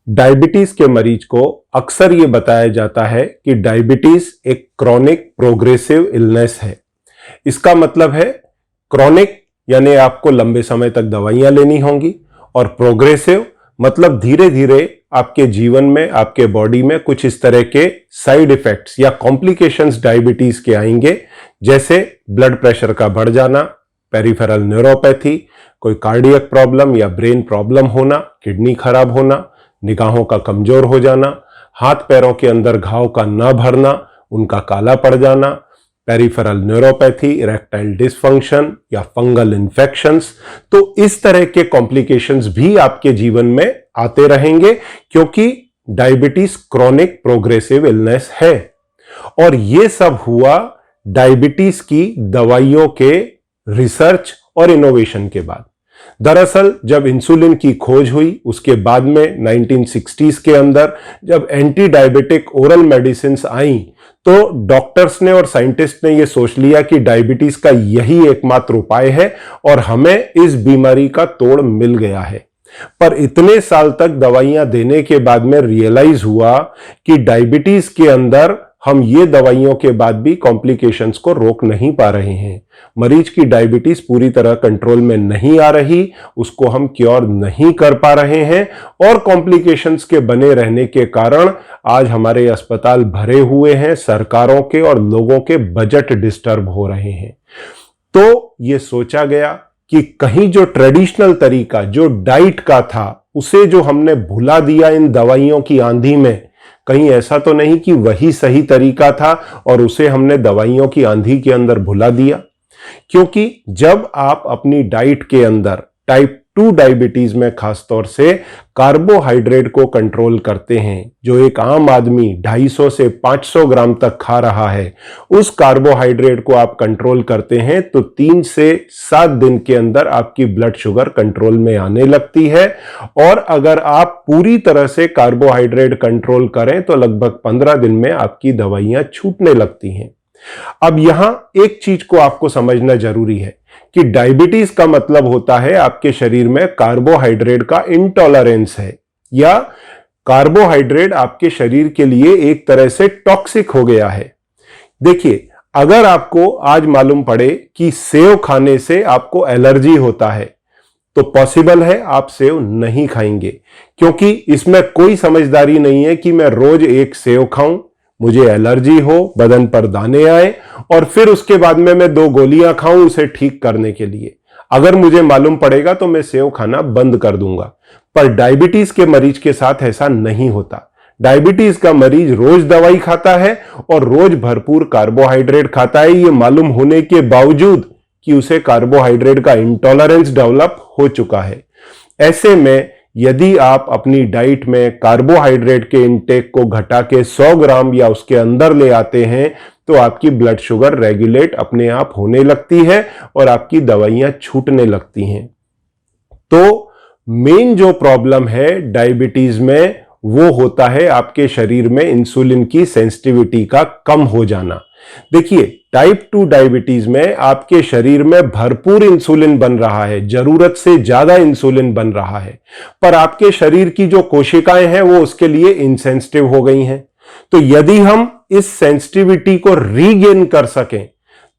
Diabetes के मरीज को अक्सर ये बताया जाता है कि डायबिटीज एक क्रॉनिक प्रोग्रेसिव इलनेस है। इसका मतलब है क्रॉनिक यानी आपको लंबे समय तक दवाइयां लेनी होंगी, और प्रोग्रेसिव मतलब धीरे धीरे आपके जीवन में, आपके बॉडी में कुछ इस तरह के साइड इफेक्ट्स या कॉम्प्लिकेशंस डायबिटीज के आएंगे, जैसे ब्लड प्रेशर का बढ़ जाना, पेरिफेरल न्यूरोपैथी, कोई कार्डियक प्रॉब्लम या ब्रेन प्रॉब्लम होना, किडनी खराब होना, निगाहों का कमजोर हो जाना, हाथ पैरों के अंदर घाव का न भरना, उनका काला पड़ जाना, पेरिफेरल न्यूरोपैथी, इरेक्टाइल डिसफंक्शन या फंगल इन्फेक्शंस। तो इस तरह के कॉम्प्लिकेशंस भी आपके जीवन में आते रहेंगे, क्योंकि डायबिटीज क्रॉनिक प्रोग्रेसिव इलनेस है। और यह सब हुआ डायबिटीज की दवाइयों के रिसर्च और इनोवेशन के बाद। दरअसल जब इंसुलिन की खोज हुई, उसके बाद में 1960s के अंदर जब एंटी डायबिटिक ओरल मेडिसिन आई, तो डॉक्टर्स ने और साइंटिस्ट ने यह सोच लिया कि डायबिटीज का यही एकमात्र उपाय है और हमें इस बीमारी का तोड़ मिल गया है। पर इतने साल तक दवाइयां देने के बाद में रियलाइज हुआ कि डायबिटीज के अंदर हम ये दवाइयों के बाद भी कॉम्प्लिकेशंस को रोक नहीं पा रहे हैं। मरीज की डायबिटीज पूरी तरह कंट्रोल में नहीं आ रही, उसको हम क्योर नहीं कर पा रहे हैं, और कॉम्प्लिकेशंस के बने रहने के कारण आज हमारे अस्पताल भरे हुए हैं, सरकारों के और लोगों के बजट डिस्टर्ब हो रहे हैं। तो ये सोचा गया कि कहीं जो ट्रेडिशनल तरीका जो डाइट का था, उसे जो हमने भुला दिया इन दवाइयों की आंधी में, कहीं ऐसा तो नहीं कि वही सही तरीका था और उसे हमने दवाइयों की आंधी के अंदर भुला दिया। क्योंकि जब आप अपनी डाइट के अंदर टाइप 2 डायबिटीज में खासतौर से कार्बोहाइड्रेट को कंट्रोल करते हैं, जो एक आम आदमी 250 से 500 ग्राम तक खा रहा है, उस कार्बोहाइड्रेट को आप कंट्रोल करते हैं, तो 3 से 7 दिन के अंदर आपकी ब्लड शुगर कंट्रोल में आने लगती है। और अगर आप पूरी तरह से कार्बोहाइड्रेट कंट्रोल करें तो लगभग 15 दिन में आपकी दवाइयां छूटने लगती हैं। अब यहां एक चीज को आपको समझना जरूरी है कि डायबिटीज का मतलब होता है आपके शरीर में कार्बोहाइड्रेट का इंटॉलरेंस है, या कार्बोहाइड्रेट आपके शरीर के लिए एक तरह से टॉक्सिक हो गया है। देखिए, अगर आपको आज मालूम पड़े कि सेव खाने से आपको एलर्जी होता है, तो पॉसिबल है आप सेव नहीं खाएंगे, क्योंकि इसमें कोई समझदारी नहीं है कि मैं रोज एक सेव खाऊं, मुझे एलर्जी हो, बदन पर दाने आए, और फिर उसके बाद में मैं 2 गोलियां खाऊं उसे ठीक करने के लिए। अगर मुझे मालूम पड़ेगा तो मैं सेव खाना बंद कर दूंगा। पर डायबिटीज के मरीज के साथ ऐसा नहीं होता। डायबिटीज का मरीज रोज दवाई खाता है और रोज भरपूर कार्बोहाइड्रेट खाता है, ये मालूम होने के बावजूद कि उसे कार्बोहाइड्रेट का इंटॉलरेंस डेवलप हो चुका है। ऐसे में यदि आप अपनी डाइट में कार्बोहाइड्रेट के इनटेक को घटा के 100 ग्राम या उसके अंदर ले आते हैं, तो आपकी ब्लड शुगर रेगुलेट अपने आप होने लगती है और आपकी दवाइयां छूटने लगती हैं। तो मेन जो प्रॉब्लम है डायबिटीज में, वो होता है आपके शरीर में इंसुलिन की सेंसिटिविटी का कम हो जाना। देखिए, टाइप 2 डायबिटीज में आपके शरीर में भरपूर इंसुलिन बन रहा है, जरूरत से ज्यादा इंसुलिन बन रहा है, पर आपके शरीर की जो कोशिकाएं हैं वो उसके लिए इनसेंसिटिव हो गई हैं। तो यदि हम इस सेंसिटिविटी को रीगेन कर सकें,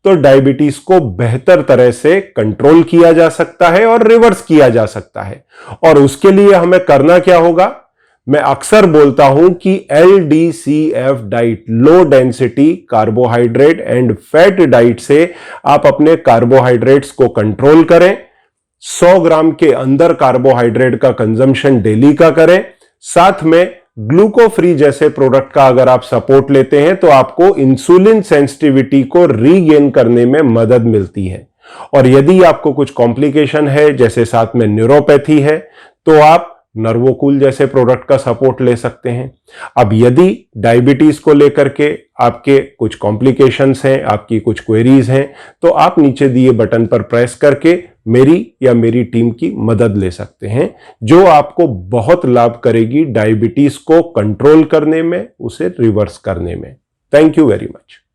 तो डायबिटीज को बेहतर तरह से कंट्रोल किया जा सकता है और रिवर्स किया जा सकता है। और उसके लिए हमें करना क्या होगा? मैं अक्सर बोलता हूं कि LDCF diet, low density carbohydrate and fat diet से आप अपने कार्बोहाइड्रेट्स को कंट्रोल करें। 100 ग्राम के अंदर कार्बोहाइड्रेट का कंजम्पशन डेली का करें। साथ में ग्लूको फ्री जैसे प्रोडक्ट का अगर आप सपोर्ट लेते हैं, तो आपको इंसुलिन सेंसिटिविटी को रीगेन करने में मदद मिलती है। और यदि आपको कुछ कॉम्प्लिकेशन है, जैसे साथ में न्यूरोपैथी है, तो आप नर्वोकूल जैसे प्रोडक्ट का सपोर्ट ले सकते हैं। अब यदि डायबिटीज को लेकर के आपके कुछ कॉम्प्लिकेशंस हैं, आपकी कुछ क्वेरीज हैं, तो आप नीचे दिए बटन पर प्रेस करके मेरी या मेरी टीम की मदद ले सकते हैं, जो आपको बहुत लाभ करेगी डायबिटीज को कंट्रोल करने में, उसे रिवर्स करने में। Thank you very much.